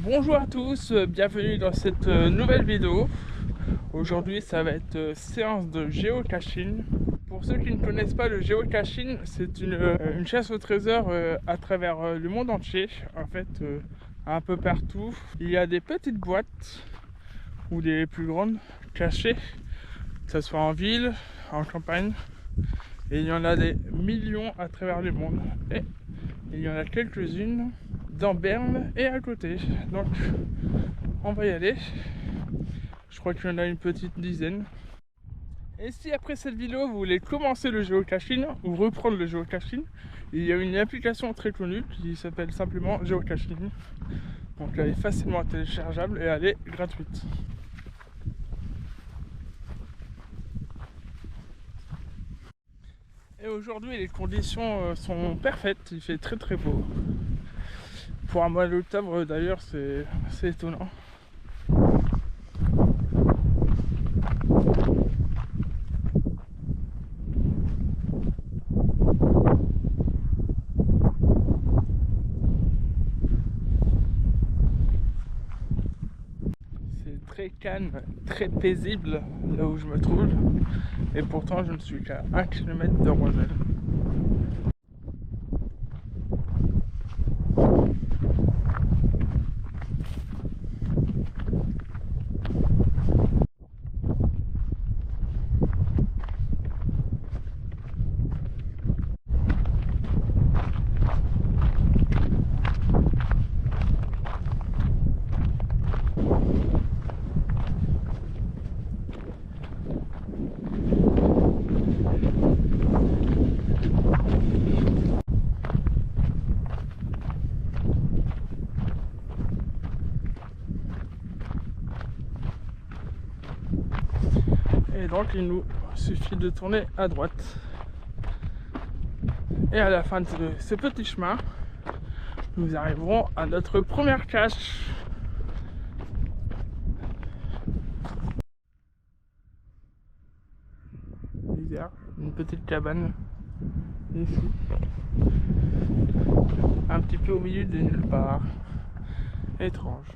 Bonjour à tous, bienvenue dans cette nouvelle vidéo. Aujourd'hui ça va être séance de géocaching. Pour ceux qui ne connaissent pas le géocaching, c'est une chasse au trésor à travers le monde entier. En fait, un peu partout. Il y a des petites boîtes ou des plus grandes cachées, que ce soit en ville, en campagne. Et il y en a des millions à travers le monde. Et il y en a quelques-unes dans Berne et à côté. Donc on va y aller. Je crois qu'il y en a une petite dizaine. Et si après cette vidéo vous voulez commencer le géocaching ou reprendre le géocaching, il y a une application très connue qui s'appelle simplement géocaching. Donc elle est facilement téléchargeable et elle est gratuite. Et aujourd'hui les conditions sont parfaites, il fait très très beau. Pour un mois d'octobre d'ailleurs c'est étonnant. Très calme, très paisible là où je me trouve, et pourtant je ne suis qu'à 1 km de Roselle. Et donc il nous suffit de tourner à droite. Et à la fin de ce petit chemin, nous arriverons à notre première cache. Bizarre, une petite cabane ici. Un petit peu au milieu de nulle part. Étrange.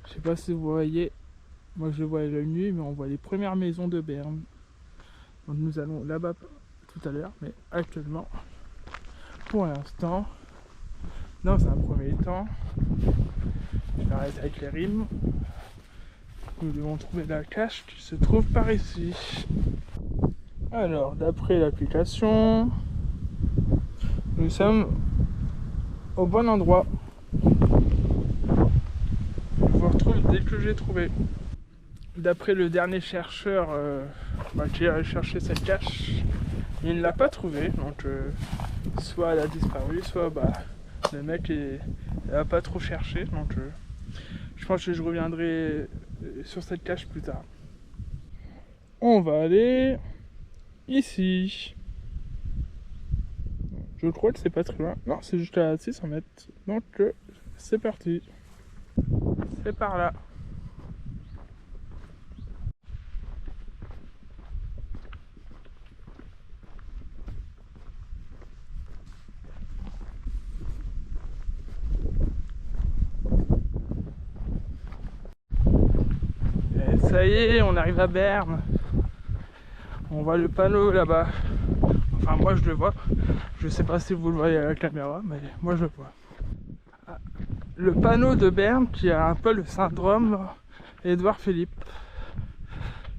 Je sais pas si vous voyez, moi je vois la nuit, mais on voit les premières maisons de Berne. Donc nous allons là-bas tout à l'heure, mais actuellement, pour l'instant, dans un premier temps, je m'arrête avec les rimes. Nous devons trouver la cache qui se trouve par ici. Alors, d'après l'application, nous sommes au bon endroit. Je vous retrouve dès que j'ai trouvé. D'après le dernier chercheur qui a cherché cette cache, il ne l'a pas trouvée. Donc, soit elle a disparu, soit le mec n'a pas trop cherché. Donc, je pense que je reviendrai sur cette cache plus tard. On va aller ici. Je crois que c'est pas très loin. Non, c'est juste à 600 mètres. Donc, c'est parti. C'est par là. Et ça y est, on arrive à Berne. On voit le panneau là-bas. Enfin, moi je le vois. Je sais pas si vous le voyez à la caméra, mais moi je le vois. Le panneau de Berne qui a un peu le syndrome Édouard Philippe.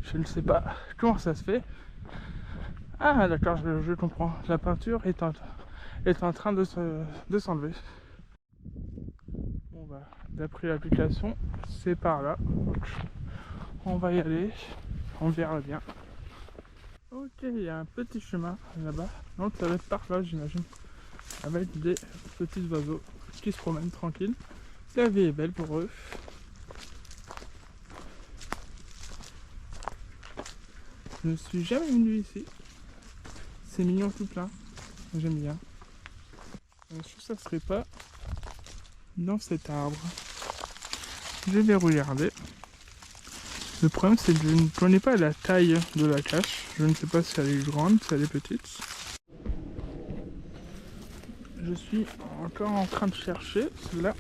Je ne sais pas comment ça se fait. Ah d'accord, je comprends. La peinture est en train de s'enlever. Bon bah, d'après l'application, c'est par là. Donc, on va y aller. On verra bien. Ok, il y a un petit chemin là-bas. Donc ça va être par là, j'imagine. Avec des petits oiseaux qui se promènent tranquilles. La vie est belle pour eux. Je ne suis jamais venu ici. C'est mignon tout plein. J'aime bien. Je trouve que ça serait pas dans cet arbre. Je vais regarder. Le problème c'est que je ne connais pas la taille de la cache. Je ne sais pas si elle est grande, si elle est petite. Je suis encore en train de chercher celle-là.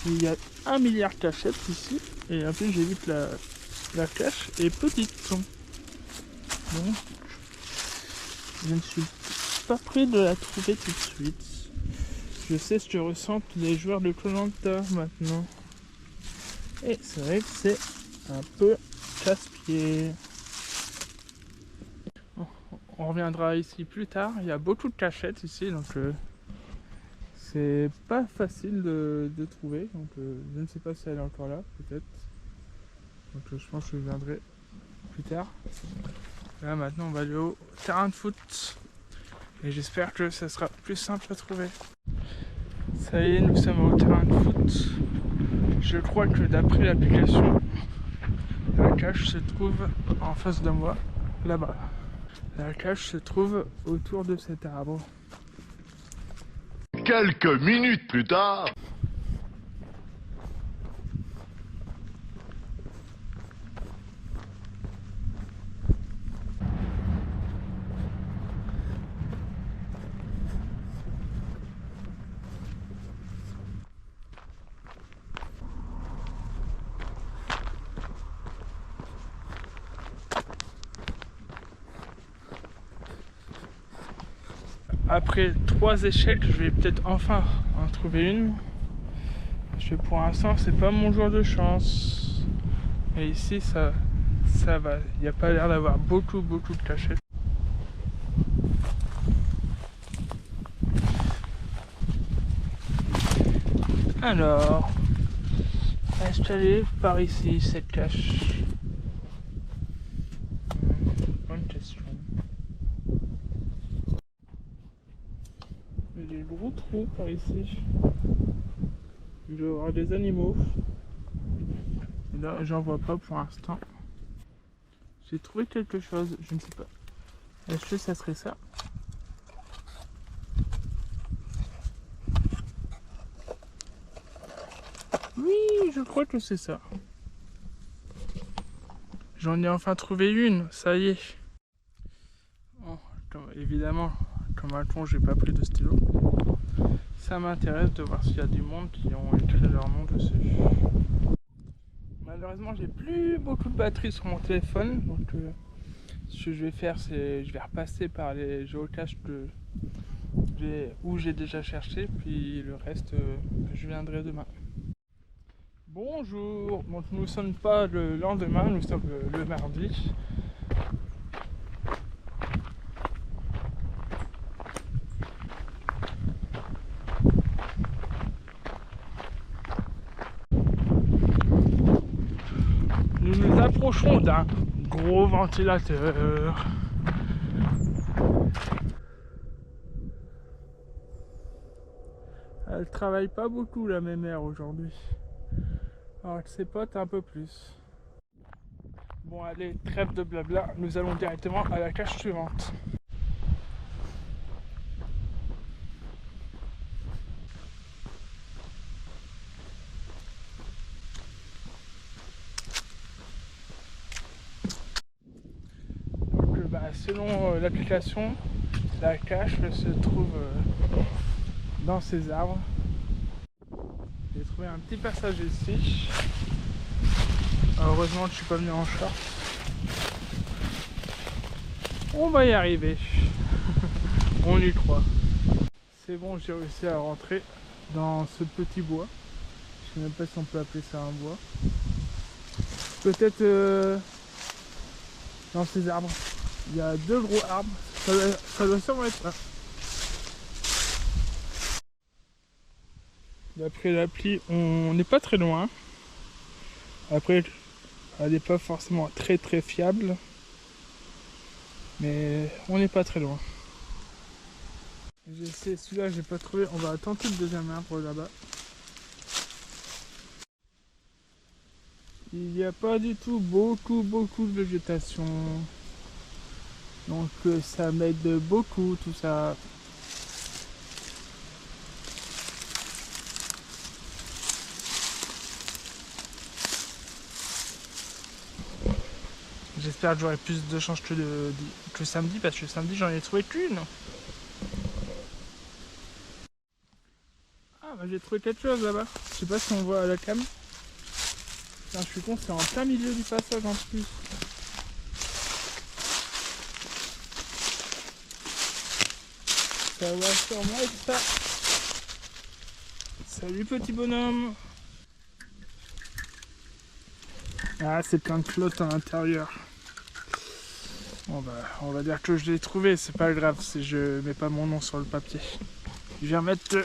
Il y a 1 milliard de cachettes ici. Et en plus j'ai vu que la cache est petite. Donc je ne suis pas prêt de la trouver tout de suite. Je sais ce que ressentent les joueurs de Koh-Lanta maintenant. Et c'est vrai que c'est un peu casse-pied. On reviendra ici plus tard. Il y a beaucoup de cachettes ici, donc c'est pas facile de trouver. Donc je ne sais pas si elle est encore là, peut-être. Donc je pense que je viendrai plus tard. Là maintenant on va aller au terrain de foot. Et j'espère que ça sera plus simple à trouver. Ça y est, nous sommes au terrain de foot. Je crois que d'après l'application, la cache se trouve en face de moi, là-bas. La cache se trouve autour de cet arbre. Quelques minutes plus tard. Après 3 échecs, je vais peut-être enfin en trouver une. Parce que pour l'instant, c'est pas mon jour de chance. Et ici, ça va. Il n'y a pas l'air d'avoir beaucoup de cachettes. Alors, installée par ici cette cache. Bonne question. Il y a des gros trous par ici. Il doit y avoir des animaux. Et là, j'en vois pas pour l'instant. J'ai trouvé quelque chose, je ne sais pas. Est-ce que ça serait ça? Oui, je crois que c'est ça. J'en ai enfin trouvé une, ça y est. Bon, évidemment, comme un con, j'ai pas pris de stylo. Ça m'intéresse de voir s'il y a du monde qui ont écrit leur nom dessus. Malheureusement, j'ai plus beaucoup de batterie sur mon téléphone, donc ce que je vais faire, c'est je vais repasser par les géocaches où j'ai déjà cherché, puis le reste, je viendrai demain. Bonjour, donc nous ne sommes pas le lendemain, nous sommes le mardi. Nous nous approchons d'un gros ventilateur. Elle travaille pas beaucoup la mémère aujourd'hui. Alors que ses potes un peu plus. Bon allez, trêve de blabla, nous allons directement à la cache suivante. Donc selon l'application, la cache se trouve dans ces arbres. J'ai trouvé un petit passage ici. Heureusement que je suis pas venu en short. On va y arriver. On y croit. C'est bon, j'ai réussi à rentrer dans ce petit bois. Je sais même pas si on peut appeler ça un bois. Peut-être dans ces arbres. Il y a 2 gros arbres, ça doit sûrement être ça. D'après l'appli, on n'est pas très loin. Après, elle n'est pas forcément très fiable. Mais on n'est pas très loin. J'ai essayé celui-là, j'ai pas trouvé. On va tenter le deuxième arbre là-bas. Il n'y a pas du tout beaucoup de végétation. Donc ça m'aide beaucoup tout ça. J'espère que j'aurai plus de chance que samedi, parce que samedi j'en ai trouvé qu'une. Ah bah j'ai trouvé quelque chose là-bas. Je sais pas si on voit à la cam. Putain, je suis con, c'est en plein milieu du passage en plus. Ça va sûrement être ça. Salut petit bonhomme. Ah, c'est plein de flotte à l'intérieur. Bon bah, on va dire que je l'ai trouvé, c'est pas grave si je mets pas mon nom sur le papier. Je vais remettre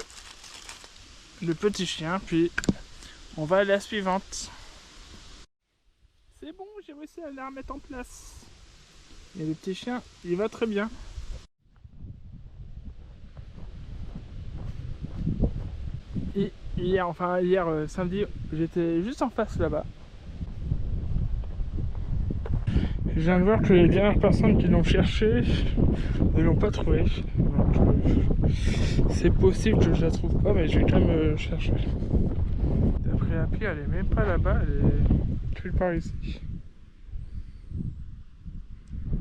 le petit chien, puis on va à la suivante. C'est bon, j'ai réussi à la remettre en place. Et le petit chien, il va très bien. Et hier samedi, j'étais juste en face là-bas. Je viens de voir que les dernières personnes qui l'ont cherché ne l'ont pas trouvé. Donc c'est possible que je la trouve pas, mais je vais quand même chercher. D'après l'appli, elle est même pas là-bas, elle est quelque part ici.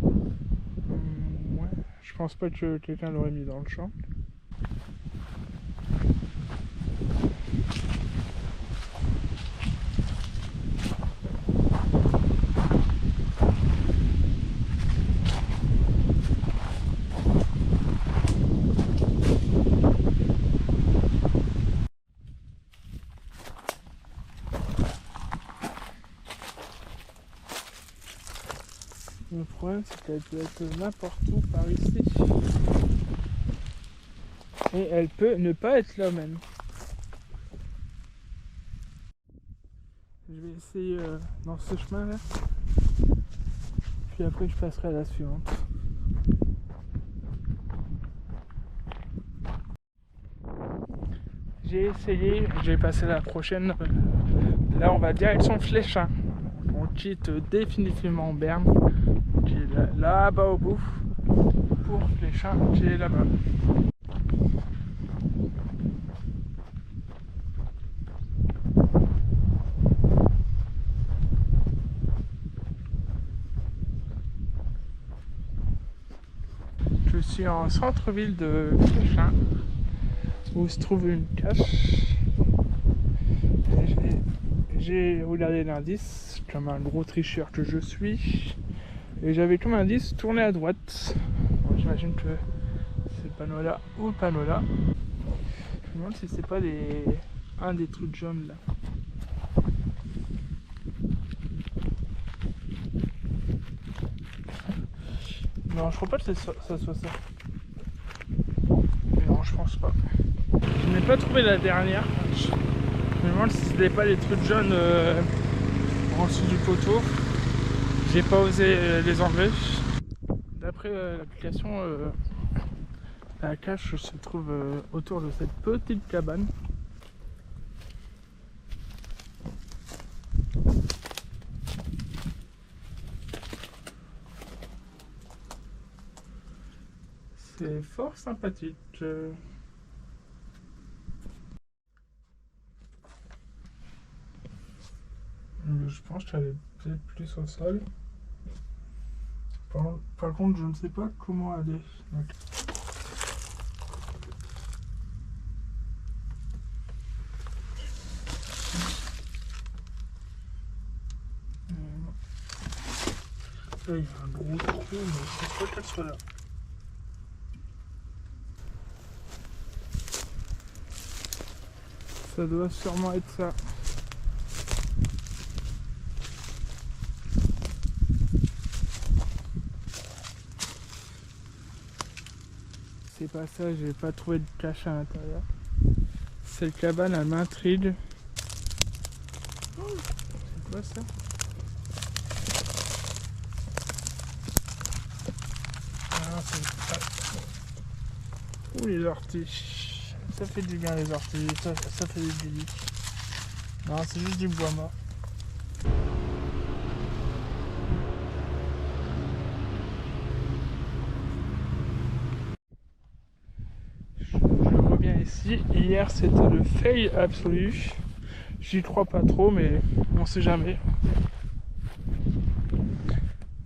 Ouais, je pense pas que quelqu'un l'aurait mis dans le champ. Le problème, c'est qu'elle peut être n'importe où par ici. Et elle peut ne pas être là même. Je vais essayer dans ce chemin là. Puis après je passerai à la suivante. J'ai essayé, j'ai passé la prochaine. Là on va direction Fléchin. On quitte définitivement Berne, qui est là-bas au bout, pour Fléchin qui est là-bas. Je suis en centre-ville de Fléchin, où se trouve une cache. J'ai regardé l'indice, comme un gros tricheur que je suis, et j'avais comme indice tourner à droite. Bon, j'imagine que c'est le panneau là ou le panneau là. Je me demande si c'est pas un des trucs jaunes là. Non, je crois pas que ça soit ça. Non, je pense pas. Je n'ai pas trouvé la dernière. Je me demande si c'était pas les trucs jaunes en dessous du poteau. J'ai pas osé les enlever. D'après l'application, la cache se trouve autour de cette petite cabane. C'est fort sympathique. Je pense qu'elle est peut-être plus au sol. Par contre, je ne sais pas comment aller. Donc... Là, il y a un gros trou, mais je pense pas qu'elle soit là. Ça doit sûrement être ça. c'est pas ça, j'ai pas trouvé de cache à l'intérieur. Cette cabane elle m'intrigue. Oh, c'est quoi ça? Ah, c'est pas... Oh, les orties. Ça fait du bien les orties, ça fait du délice. Non, c'est juste du bois mort. Je reviens ici. Hier c'était le fail absolu. J'y crois pas trop, mais on sait jamais.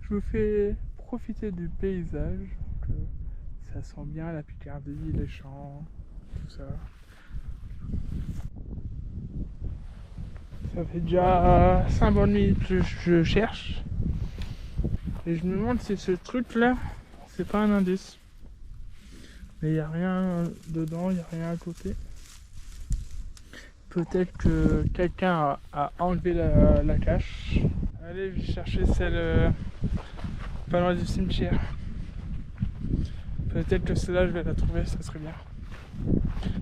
Je vous fais profiter du paysage. Ça sent bien la Picardie, les champs, tout ça. Ça fait déjà 5 bonnes minutes que je cherche. Et je me demande si ce truc là, c'est pas un indice. Mais il n'y a rien dedans, il n'y a rien à côté. Peut-être que quelqu'un a enlevé la cache. Allez, je vais chercher celle pas loin du cimetière. Peut-être que celle-là, je vais la trouver, ça serait bien.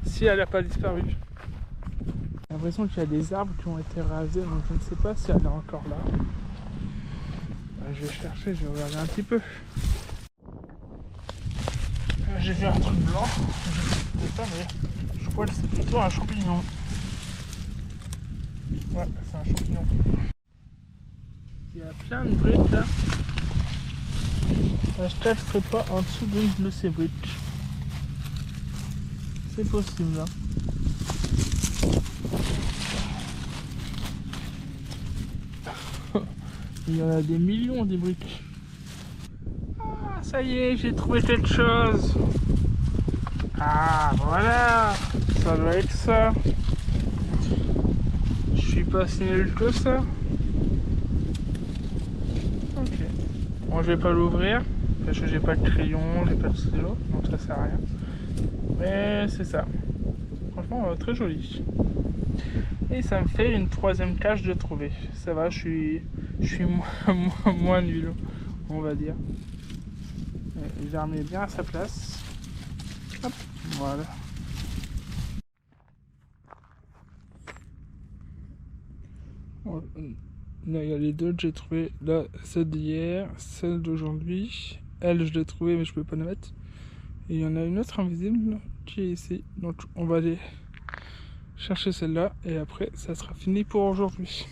Si elle n'a pas disparu. J'ai l'impression qu'il y a des arbres qui ont été rasés, donc je ne sais pas si elle est encore là. Je vais chercher, je vais regarder un petit peu. J'ai vu un truc blanc, je ne sais pas, mais je crois que c'est plutôt un champignon. Ouais, c'est un champignon. Il y a plein de briques là. Est-ce qu'elle serait pas en dessous d'une de ces briques? C'est possible là. Il y en a des millions des briques. Ah, ça y est, j'ai trouvé quelque chose. Ah, voilà. Ça doit être ça. Je suis pas si nul que ça. Ok. Bon, je vais pas l'ouvrir. Parce que j'ai pas de crayon, j'ai pas de stylo. Donc ça sert à rien. Mais c'est ça. Franchement, très joli. Et ça me fait une troisième cache de trouver. Ça va, je suis moins nul, on va dire. J'ai remis bien à sa place. Hop, voilà. Là, il y a les deux que j'ai trouvé. Là, celle d'hier, celle d'aujourd'hui. Elle, je l'ai trouvée, mais je peux pas la mettre. Et il y en a une autre invisible qui est ici. Donc, on va aller chercher celle-là. Et après, ça sera fini pour aujourd'hui.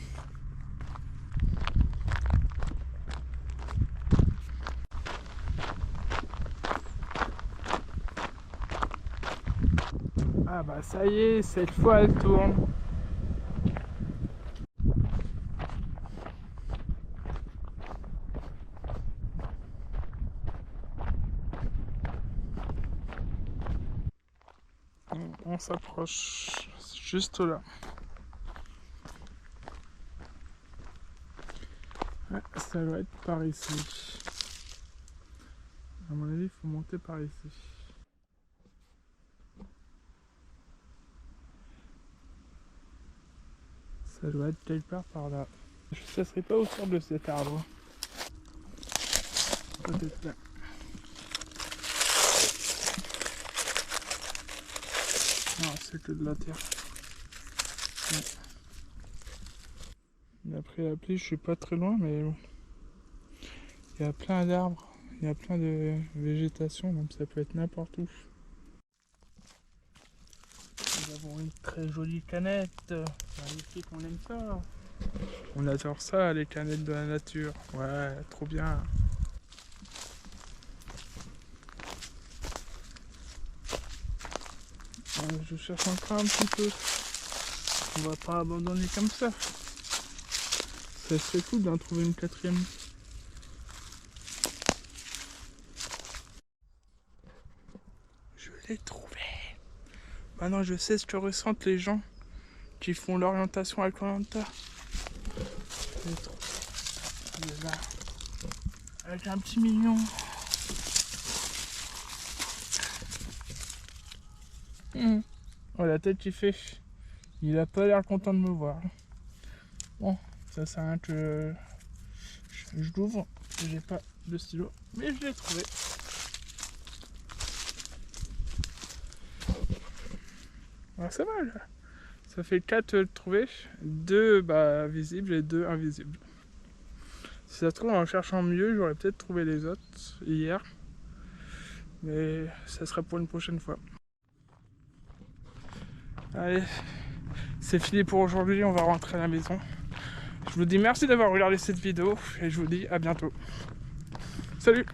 Ah bah ça y est, cette fois elle tourne. On s'approche, juste là. Ouais, ça doit être par ici. À mon avis, il faut monter par ici. Ça doit être quelque part par là. Ça serait pas autour de cet arbre. Peut-être là. Non, c'est que de la terre. Ouais. Après la pluie, je suis pas très loin, mais bon. Il y a plein d'arbres, il y a plein de végétation, donc ça peut être n'importe où. Nous avons une très jolie canette. Magnifique, on aime ça. On adore ça, les canettes de la nature. Ouais, trop bien. Je cherche encore un petit peu. On va pas abandonner comme ça. Ça serait cool d'en trouver une quatrième. Je l'ai trouvé. Maintenant je sais ce que ressentent les gens qui font l'orientation à Koh-Lanta. Je l'ai trouvé. Il est là. Avec un petit mignon. Oh, la tête qu'il fait. Il a pas l'air content de me voir. Bon, ça sert à rien que je l'ouvre. J'ai pas de stylo, mais je l'ai trouvé. Alors ça va là. Ça fait 4 trouvés, 2 visibles et 2 invisibles. Si ça se trouve en cherchant mieux, j'aurais peut-être trouvé les autres hier. Mais ça sera pour une prochaine fois. Allez, c'est fini pour aujourd'hui, on va rentrer à la maison. Je vous dis merci d'avoir regardé cette vidéo et je vous dis à bientôt. Salut!